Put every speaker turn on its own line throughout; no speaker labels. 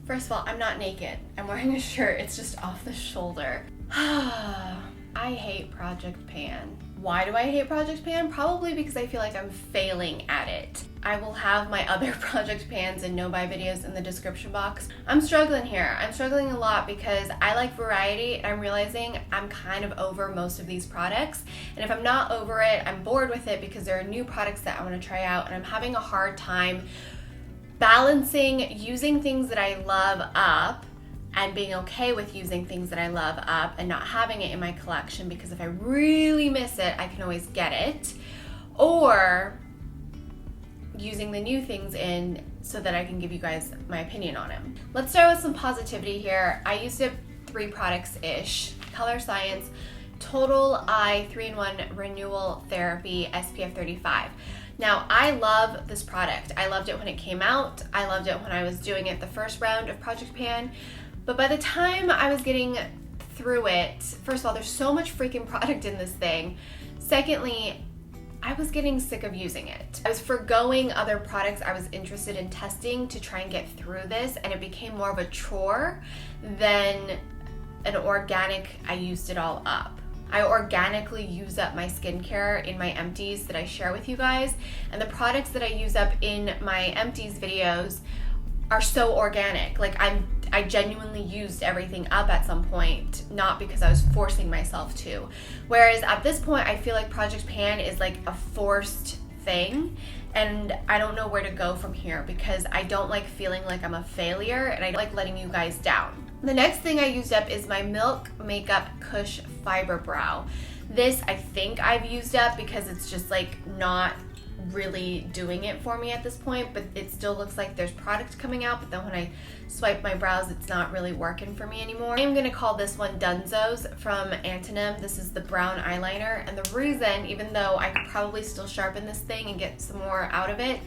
First of all, I'm not naked. I'm wearing a shirt. It's just off the shoulder. I hate Project Pan. Why do I hate Project Pan? Probably because I feel like I'm failing at it. I will have my other Project Pans and no-buy videos in the description box. I'm struggling here. I'm struggling a lot because I like variety, and I'm realizing I'm kind of over most of these products. And if I'm not over it, I'm bored with it because there are new products that I want to try out, and I'm having a hard time balancing using things that I love up and being okay with using things that I love up and not having it in my collection, because if I really miss it, I can always get it, or using the new things in so that I can give you guys my opinion on them. Let's start with some positivity here. I used up 3 products-ish. Color Science Total Eye 3-in-1 Renewal Therapy SPF 35. Now, I love this product. I loved it when it came out. I loved it when I was doing it the first round of Project Pan. But by the time I was getting through it, first of all, there's so much freaking product in this thing. Secondly, I was getting sick of using it. I was forgoing other products I was interested in testing to try and get through this, and it became more of a chore than an organic, I used it all up. I organically use up my skincare in my empties that I share with you guys, and the products that I use up in my empties videos are so organic. Like I genuinely used everything up at some point, not because I was forcing myself to. Whereas at this point, I feel like Project Pan is like a forced thing, and I don't know where to go from here because I don't like feeling like I'm a failure, and I don't like letting you guys down. The next thing I used up is my Milk Makeup Kush Fiber Brow. This I think I've used up because it's just like not really doing it for me at this point, but it still looks like there's product coming out, but then when I swipe my brows, it's not really working for me anymore. I'm gonna call this one Dunzo's from Antonym. This is the brown eyeliner, and the reason, even though I could probably still sharpen this thing and get some more out of it,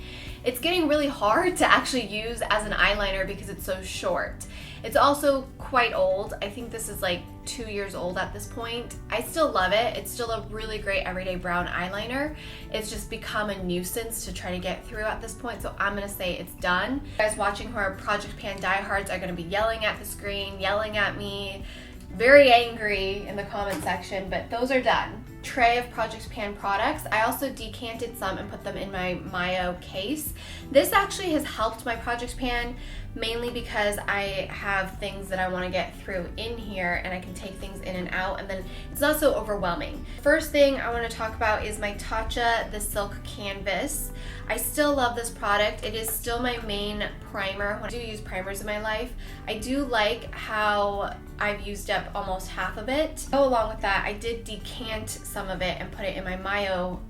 it's getting really hard to actually use as an eyeliner because it's so short. It's also quite old. I think this is like 2 years old at this point. I still love it. It's still a really great everyday brown eyeliner. It's just become a nuisance to try to get through at this point, so I'm gonna say it's done. You guys watching who are Project Pan diehards are gonna be yelling at the screen, yelling at me, very angry in the comment section, but those are done. Tray of Project Pan products. I also decanted some and put them in my Mayo case. This actually has helped my Project Pan mainly because I have things that I want to get through in here, and I can take things in and out, and then it's not so overwhelming. First thing I want to talk about is my Tatcha The Silk Canvas. I still love this product. It is still my main primer. When I do use primers in my life, I do like how I've used up almost half of it. Go along with that, I did decant some of it and put it in my Mayo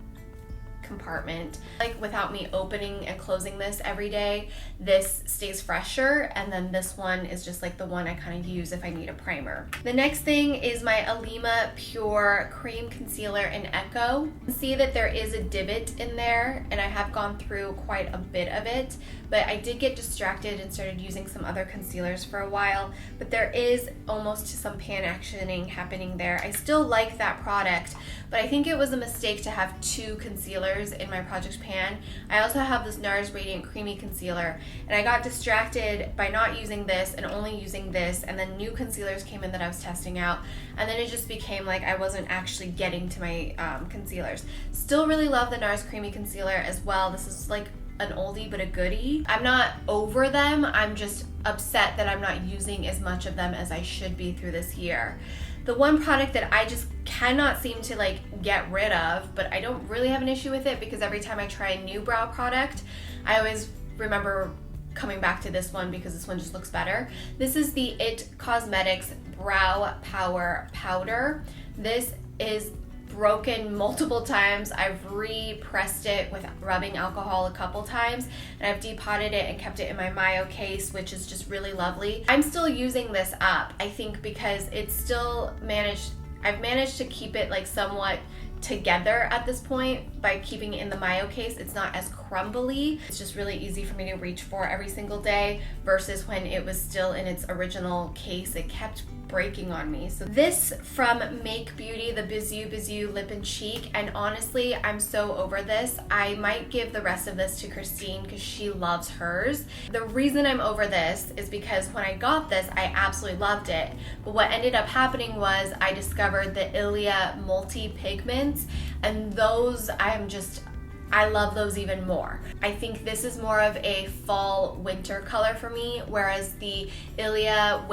compartment. Like, without me opening and closing this every day, this stays fresher, and then this one is just like the one I kind of use if I need a primer. The next thing is my Alima Pure Cream Concealer in Echo. You can see that there is a divot in there, and I have gone through quite a bit of it, but I did get distracted and started using some other concealers for a while, but there is almost some pan actioning happening there. I still like that product, but I think it was a mistake to have 2 concealers in my Project Pan. I also have this NARS Radiant Creamy Concealer, and I got distracted by not using this and only using this, and then new concealers came in that I was testing out, and then it just became like I wasn't actually getting to my concealers. Still really love the NARS Creamy Concealer as well. This is like an oldie but a goodie. I'm not over them, I'm just upset that I'm not using as much of them as I should be through this year. The one product that I just cannot seem to like get rid of, but I don't really have an issue with it because every time I try a new brow product, I always remember coming back to this one because this one just looks better. This is the IT Cosmetics Brow Power Powder. This is broken multiple times. I've re-pressed it with rubbing alcohol a couple times, and I've depotted it and kept it in my Mayo case, which is just really lovely. I'm still using this up, I think, because it's still I've managed to keep it like somewhat together at this point. by keeping it in the Mayo case, it's not as crumbly. It's just really easy for me to reach for every single day versus when it was still in its original case. It kept breaking on me. So this from Make Beauty, the Bisou Lip and Cheek, and honestly, I'm so over this. I might give the rest of this to Christine because she loves hers. The reason I'm over this is because when I got this, I absolutely loved it. But what ended up happening was I discovered the Ilia multi-pigments, and those I love those even more. I think this is more of a fall winter color for me, whereas the Ilia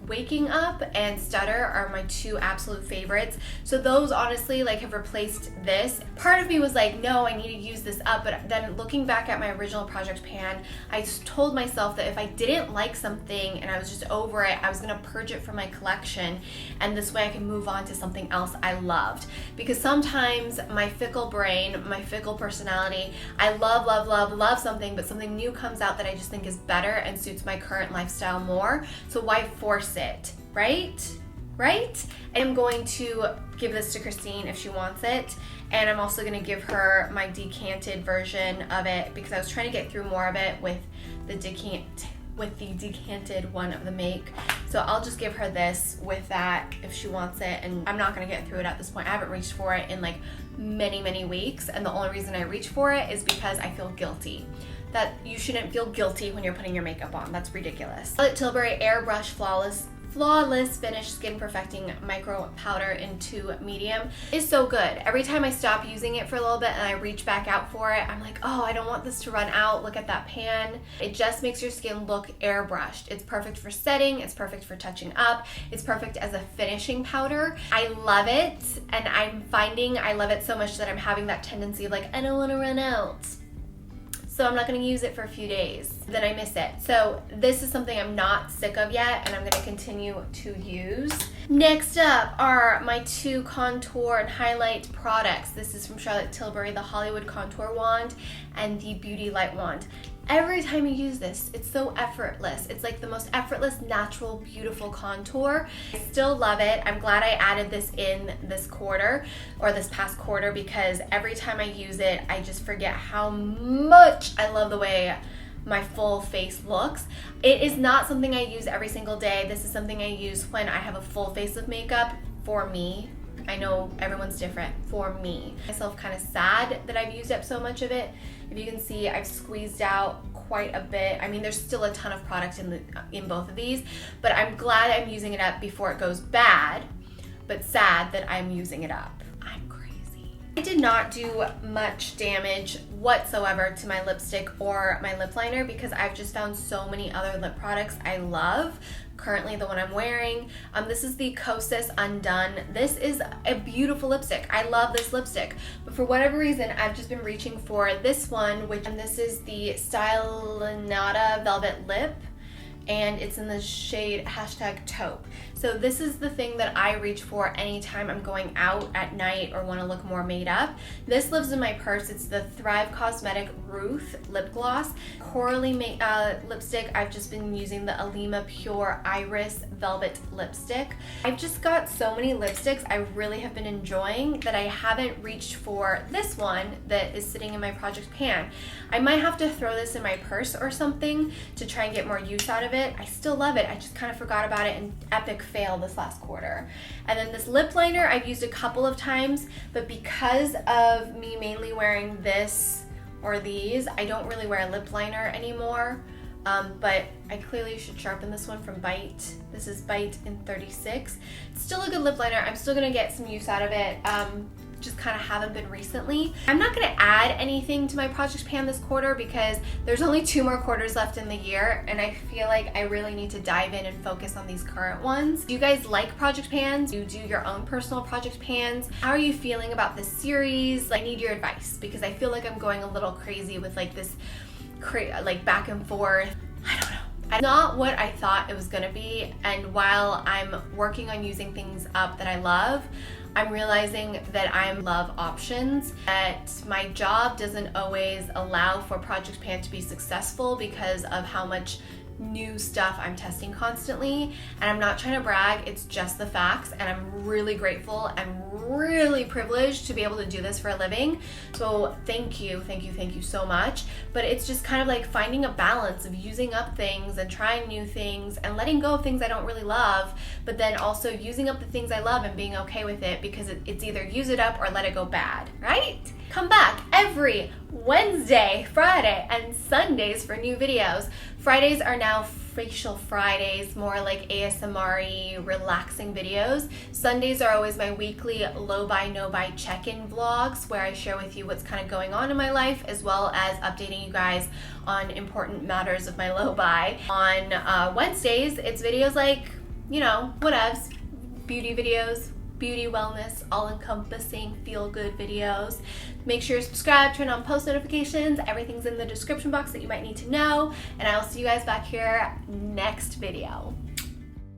Waking Up and Stutter are my two absolute favorites. So those honestly like have replaced this. Part of me was like, no, I need to use this up, but then looking back at my original project pan, I told myself that if I didn't like something and I was just over it, I was gonna purge it from my collection, and this way I can move on to something else I loved. Because sometimes my fickle brain, my fickle personality, I love something, but something new comes out that I just think is better and suits my current lifestyle more. So why force it, right? I'm going to give this to Christine if she wants it, and I'm also going to give her my decanted version of it because I was trying to get through more of it with the decanted one of the Make. So I'll just give her this with that if she wants it, and I'm not going to get through it at this point. I haven't reached for it in like many weeks, and the only reason I reach for it is because I feel guilty. That you shouldn't feel guilty when you're putting your makeup on. That's ridiculous. Charlotte Tilbury Airbrush Flawless Finish Skin Perfecting Micro Powder in 2 medium is so good. Every time I stop using it for a little bit and I reach back out for it, I'm like, oh, I don't want this to run out. Look at that pan. It just makes your skin look airbrushed. It's perfect for setting. It's perfect for touching up. It's perfect as a finishing powder. I love it, and I'm finding I love it so much that I'm having that tendency of like, I don't want to run out. So I'm not going to use it for a few days, then I miss it. So this is something I'm not sick of yet, and I'm going to continue to use. Next up are my 2 contour and highlight products. This is from Charlotte Tilbury, the Hollywood Contour Wand and the Beauty Light Wand. Every time you use this, it's so effortless. It's like the most effortless, natural, beautiful contour. I still love it. I'm glad I added this in this quarter, or this past quarter, because every time I use it, I just forget how much I love the way my full face looks. It is not something I use every single day. This is something I use when I have a full face of makeup for me. I know everyone's different. For me. Myself kind of sad that I've used up so much of it. If you can see, I've squeezed out quite a bit. I mean, there's still a ton of product in both of these, but I'm glad I'm using it up before it goes bad, but sad that I'm using it up. I'm crazy. I did not do much damage whatsoever to my lipstick or my lip liner because I've just found so many other lip products I love. Currently the one I'm wearing, this is the Kosas Undone. This is a beautiful lipstick. I love this lipstick, but for whatever reason, I've just been reaching for this one, and this is the Stylenata Velvet Lip, and it's in the shade #taupe. So this is the thing that I reach for anytime I'm going out at night or want to look more made up. This lives in my purse. It's the Thrive Cosmetic Ruth Lip Gloss. Corally lipstick, I've just been using the Alima Pure Iris Velvet Lipstick. I've just got so many lipsticks I really have been enjoying that I haven't reached for this one that is sitting in my project pan. I might have to throw this in my purse or something to try and get more use out of it. I still love it. I just kind of forgot about it and epic fail this last quarter. And then this lip liner I've used a couple of times, but because of me mainly wearing this or these, I don't really wear a lip liner anymore. But I clearly should sharpen this one from Bite. This is Bite in 36. It's still a good lip liner. I'm still gonna get some use out of it. Just kind of haven't been recently. I'm not gonna add anything to my project pan this quarter because there's only 2 more quarters left in the year, and I feel like I really need to dive in and focus on these current ones. Do you guys like project pans? Do you do your own personal project pans? How are you feeling about this series? I need your advice because I feel like I'm going a little crazy with like this like back and forth. I don't know. Not what I thought it was gonna be, and while I'm working on using things up that I love, I'm realizing that I love options, that my job doesn't always allow for project pan to be successful because of how much new stuff I'm testing constantly, and I'm not trying to brag, it's just the facts, and I'm really grateful and really privileged to be able to do this for a living. So thank you so much. But it's just kind of like finding a balance of using up things and trying new things and letting go of things I don't really love, but then also using up the things I love and being okay with it, because it's either use it up or let it go bad, right? Come back every Wednesday, Friday, and Sundays for new videos. Fridays are now facial Fridays, more like ASMR-y, relaxing videos. Sundays are always my weekly low-buy, no-buy check-in vlogs, where I share with you what's kind of going on in my life, as well as updating you guys on important matters of my low-buy. On Wednesdays, it's videos like, you know, whatevs, beauty videos, beauty, wellness, all-encompassing, feel-good videos. Make sure you're subscribed, turn on post notifications. Everything's in the description box that you might need to know. And I will see you guys back here next video.